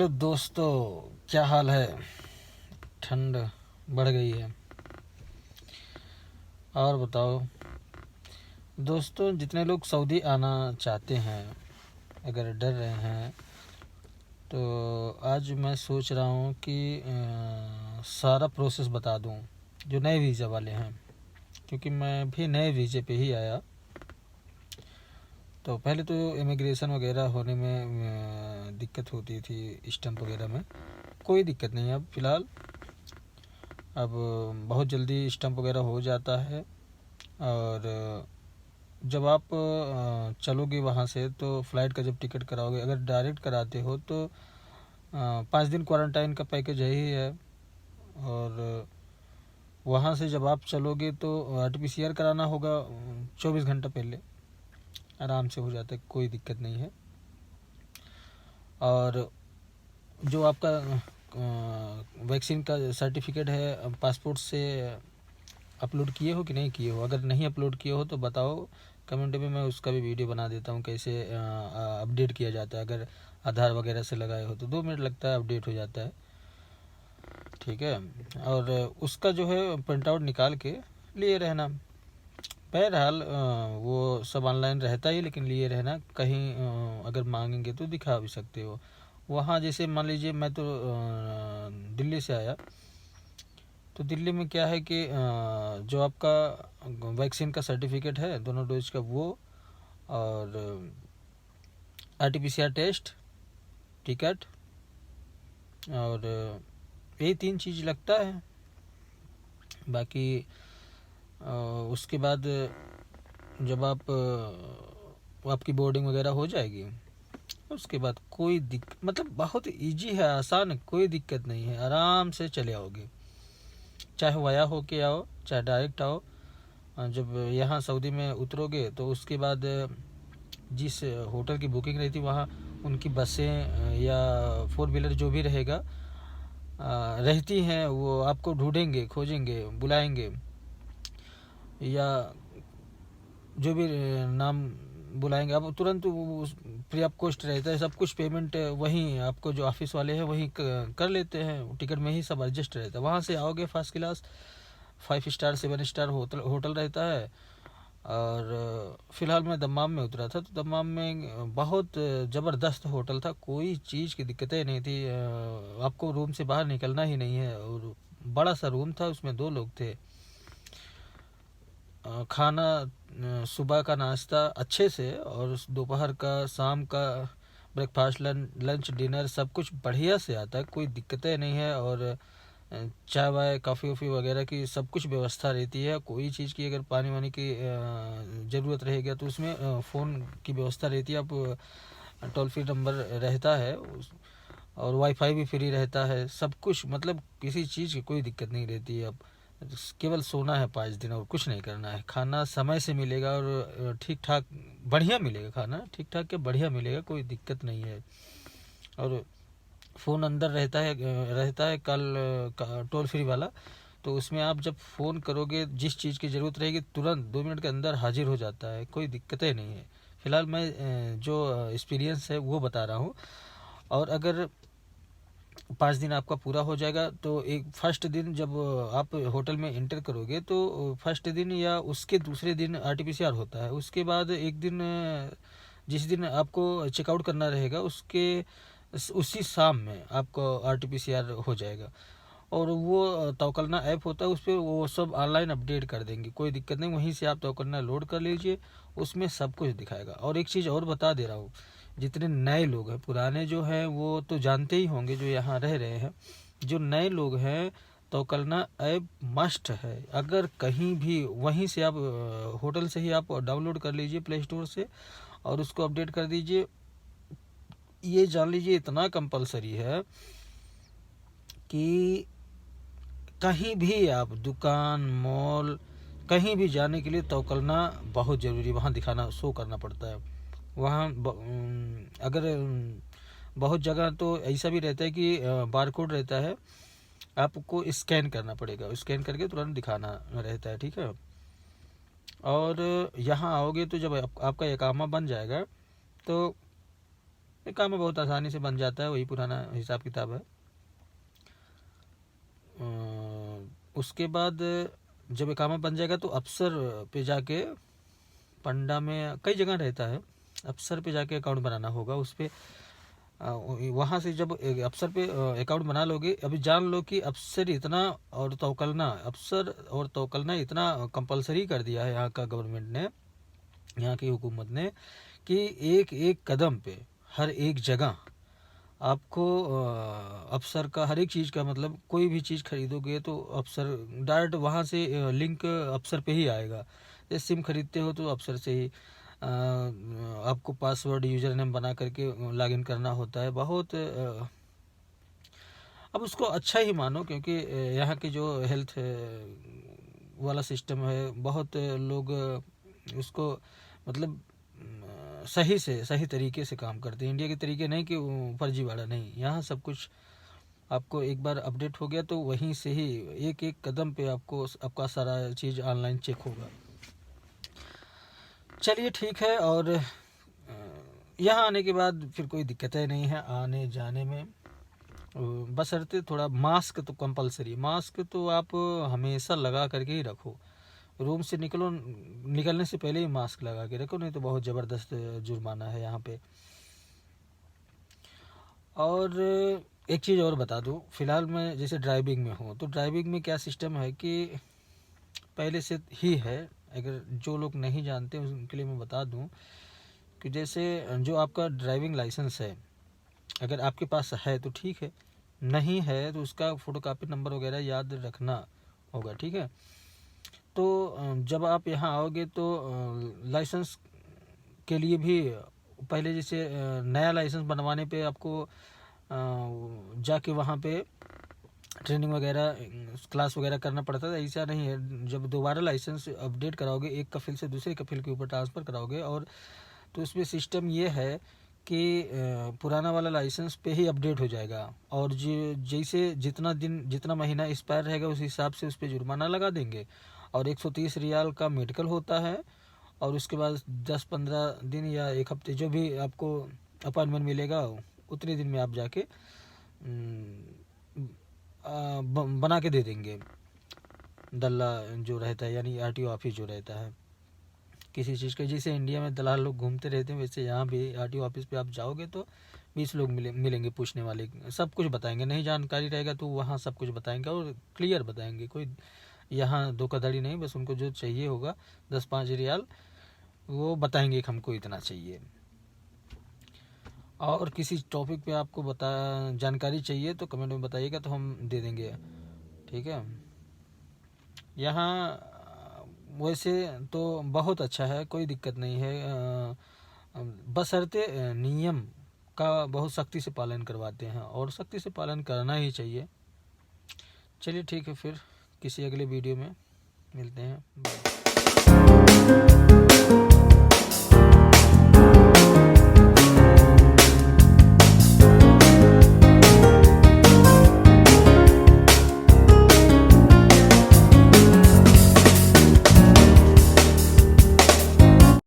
Hello दोस्तों, क्या हाल है। ठंड बढ़ गई है। और बताओ दोस्तों, जितने लोग सऊदी आना चाहते हैं, अगर डर रहे हैं, तो आज मैं सोच रहा हूँ कि सारा प्रोसेस बता दूँ जो नए वीज़ा वाले हैं, क्योंकि मैं भी नए वीज़े पे ही आया। तो पहले तो इमिग्रेशन वगैरह होने में दिक्कत होती थी, स्टैंप वगैरह में। कोई दिक्कत नहीं है अब फ़िलहाल। अब बहुत जल्दी स्टैंप वगैरह हो जाता है। और जब आप चलोगे वहाँ से, तो फ़्लाइट का जब टिकट कराओगे, अगर डायरेक्ट कराते हो तो 5 दिन क्वारंटाइन का पैकेज यही है। और वहाँ से जब आप चलोगे तो RT-PCR कराना होगा 24 घंटा पहले। आराम से हो जाता है, कोई दिक्कत नहीं है। और जो आपका वैक्सीन का सर्टिफिकेट है, पासपोर्ट से अपलोड किए हो कि नहीं किए हो। अगर नहीं अपलोड किए हो तो बताओ कमेंट में, मैं उसका भी वीडियो बना देता हूँ कैसे अपडेट किया जाता है। अगर आधार वगैरह से लगाए हो तो 2 मिनट लगता है, अपडेट हो जाता है, ठीक है। और उसका जो है प्रिंट आउट निकाल के लिए रहना। बहरहाल वो सब ऑनलाइन रहता ही, लेकिन लिए रहना। कहीं अगर मांगेंगे तो दिखा भी सकते हो। वहाँ जैसे मान लीजिए मैं तो दिल्ली से आया, तो दिल्ली में क्या है कि जो आपका वैक्सीन का सर्टिफिकेट है दोनों डोज का, वो और RT-PCR टेस्ट, टिकट, और यही 3 चीज़ लगता है। बाकी उसके बाद जब आपकी बोर्डिंग वगैरह हो जाएगी, उसके बाद कोई मतलब बहुत इजी है, आसान है, कोई दिक्कत नहीं है। आराम से चले आओगे, चाहे वाया हो के आओ, चाहे डायरेक्ट आओ। जब यहाँ सऊदी में उतरोगे तो उसके बाद जिस होटल की बुकिंग रहती वहाँ उनकी बसें या 4 व्हीलर जो भी रहेगा रहती हैं, वो आपको ढूंढेंगे, खोजेंगे, बुलाएंगे, या जो भी नाम बुलाएंगे आप तुरंत। फ्री ऑफ कॉस्ट रहता है सब कुछ। पेमेंट वहीं आपको जो ऑफिस वाले हैं वहीं कर लेते हैं, टिकट में ही सब एडजस्ट रहता है। वहाँ से आओगे first class 5 star 7 star hotel रहता है। और फ़िलहाल मैं दम्माम में उतरा था, तो दम्माम में बहुत ज़बरदस्त होटल था, कोई चीज़ की दिक्कतें नहीं थी। आपको रूम से बाहर निकलना ही नहीं है। और बड़ा सा रूम था, उसमें 2 लोग थे। खाना सुबह का नाश्ता अच्छे से, और दोपहर का, शाम का ब्रेकफास्ट, लंच, डिनर सब कुछ बढ़िया से आता है, कोई दिक्कतें नहीं है। और चाय वाय, कॉफ़ी वफ़ी वगैरह की सब कुछ व्यवस्था रहती है। कोई चीज़ की अगर पानी वानी की ज़रूरत रहेगी तो उसमें फ़ोन की व्यवस्था रहती है। आप टोल फ्री नंबर रहता है और वाईफाई भी फ्री रहता है। सब कुछ मतलब किसी चीज़ की कोई दिक्कत नहीं रहती है। अब केवल सोना है 5 दिन, और कुछ नहीं करना है। खाना समय से मिलेगा और ठीक ठाक बढ़िया मिलेगा। खाना ठीक ठाक के बढ़िया मिलेगा, कोई दिक्कत नहीं है। और फ़ोन अंदर रहता है कल टोल फ्री वाला। तो उसमें आप जब फ़ोन करोगे, जिस चीज़ की ज़रूरत रहेगी तुरंत 2 मिनट के अंदर हाजिर हो जाता है, कोई दिक्कतें नहीं है। फ़िलहाल मैं जो एक्सपीरियंस है वो बता रहा हूँ। और अगर 5 दिन आपका पूरा हो जाएगा तो एक फर्स्ट दिन जब आप होटल में इंटर करोगे, तो फर्स्ट दिन या उसके दूसरे दिन RT-PCR होता है। उसके बाद एक दिन जिस दिन आपको चेकआउट करना रहेगा, उसके उसी शाम में आपको RT-PCR हो जाएगा। और वो तवक्लना ऐप होता है, उस पर वो सब ऑनलाइन अपडेट कर देंगे, कोई दिक्कत नहीं। वहीं से आप तवक्लना लोड कर लीजिए, उसमें सब कुछ दिखाएगा। और एक चीज़ और बता दे रहा हूँ, जितने नए लोग हैं, पुराने जो हैं वो तो जानते ही होंगे जो यहाँ रह रहे हैं। जो नए लोग हैं, तवक्लना ऐप मस्ट है। अगर कहीं भी वहीं से आप होटल से ही आप डाउनलोड कर लीजिए प्ले स्टोर से, और उसको अपडेट कर दीजिए। ये जान लीजिए इतना कंपलसरी है कि कहीं भी आप दुकान, मॉल, कहीं भी जाने के लिए तवक्लना बहुत ज़रूरी, वहाँ दिखाना, शो करना पड़ता है। वहाँ अगर बहुत जगह तो ऐसा भी रहता है कि बारकोड रहता है, आपको स्कैन करना पड़ेगा, स्कैन करके तुरंत दिखाना रहता है, ठीक है। और यहाँ आओगे तो जब आपका इकामा बन जाएगा, तो ये काम बहुत आसानी से बन जाता है, वही पुराना हिसाब किताब है। उसके बाद जब इकामा बन जाएगा तो अफसर पे जाके, पंडा में कई जगह रहता है, अफसर पे जाके अकाउंट बनाना होगा। उस पर वहाँ से जब अफसर पे अकाउंट बना लोगे, अभी जान लो कि अफसर और तवक्कलना इतना कंपलसरी कर दिया है यहाँ का गवर्नमेंट ने, यहाँ की हुकूमत ने, कि एक एक कदम पे हर एक जगह आपको अफसर का हर एक चीज़ का, मतलब कोई भी चीज़ खरीदोगे तो अफसर डायरेक्ट वहाँ से लिंक अफसर पे ही आएगा। जैसे सिम खरीदते हो तो अफसर से ही आपको पासवर्ड यूज़र नेम बना करके लॉगिन करना होता है। बहुत अब उसको अच्छा ही मानो, क्योंकि यहाँ की जो हेल्थ वाला सिस्टम है, बहुत लोग उसको मतलब सही तरीके से काम करते हैं। इंडिया के तरीके नहीं कि फर्जीवाड़ा नहीं, यहाँ सब कुछ आपको एक बार अपडेट हो गया तो वहीं से ही एक एक कदम पे आपका सारा चीज़ ऑनलाइन चेक होगा। चलिए ठीक है। और यहाँ आने के बाद फिर कोई दिक्कतें नहीं है आने जाने में, बशर्ते थोड़ा मास्क तो कंपलसरी, मास्क तो आप हमेशा लगा करके ही रखो। रूम से निकलने से पहले ही मास्क लगा के रखो, नहीं तो बहुत ज़बरदस्त जुर्माना है यहाँ पे। और एक चीज़ और बता दूँ, फ़िलहाल मैं जैसे ड्राइविंग में हूँ, तो ड्राइविंग में क्या सिस्टम है कि पहले से ही है, अगर जो लोग नहीं जानते उनके लिए मैं बता दूँ कि जैसे जो आपका ड्राइविंग लाइसेंस है, अगर आपके पास है तो ठीक है, नहीं है तो उसका फ़ोटोकॉपी नंबर वगैरह याद रखना होगा, ठीक है। तो जब आप यहाँ आओगे तो लाइसेंस के लिए भी पहले जैसे नया लाइसेंस बनवाने पे आपको जाके वहाँ पे ट्रेनिंग वगैरह क्लास वगैरह करना पड़ता था, ऐसा नहीं है। जब दोबारा लाइसेंस अपडेट कराओगे, एक कफिल से दूसरे कफिल के ऊपर ट्रांसफ़र कराओगे, और तो उसमें सिस्टम ये है कि पुराना वाला लाइसेंस पे ही अपडेट हो जाएगा, और जैसे जितना महीना एक्सपायर रहेगा उस हिसाब से उस पर जुर्माना लगा देंगे। और 130 रियाल का मेडिकल होता है, और उसके बाद 10-15 दिन या एक हफ्ते जो भी आपको अपॉइंटमेंट मिलेगा उतने दिन में आप जाके बना के दे देंगे। दल्ला जो रहता है, यानी आरटीओ ऑफिस जो रहता है किसी चीज़ का, जैसे इंडिया में दलाल लोग घूमते रहते हैं, वैसे यहाँ भी आरटीओ ऑफिस पे आप जाओगे तो 20 लोग मिलेंगे पूछने वाले, सब कुछ बताएंगे। नहीं जानकारी रहेगा तो वहाँ सब कुछ बताएंगे और क्लियर बताएंगे, कोई यहाँ धोखाधड़ी नहीं। बस उनको जो चाहिए होगा 10-5 रियाल वो बताएंगे कि हमको इतना चाहिए। और किसी टॉपिक पे आपको जानकारी चाहिए तो कमेंट में बताइएगा, तो हम दे देंगे, ठीक है। यहाँ वैसे तो बहुत अच्छा है, कोई दिक्कत नहीं है, बशर्ते नियम का बहुत सख्ती से पालन करवाते हैं, और सख्ती से पालन करना ही चाहिए। चलिए ठीक है, फिर किसी अगले वीडियो में मिलते हैं। बाय।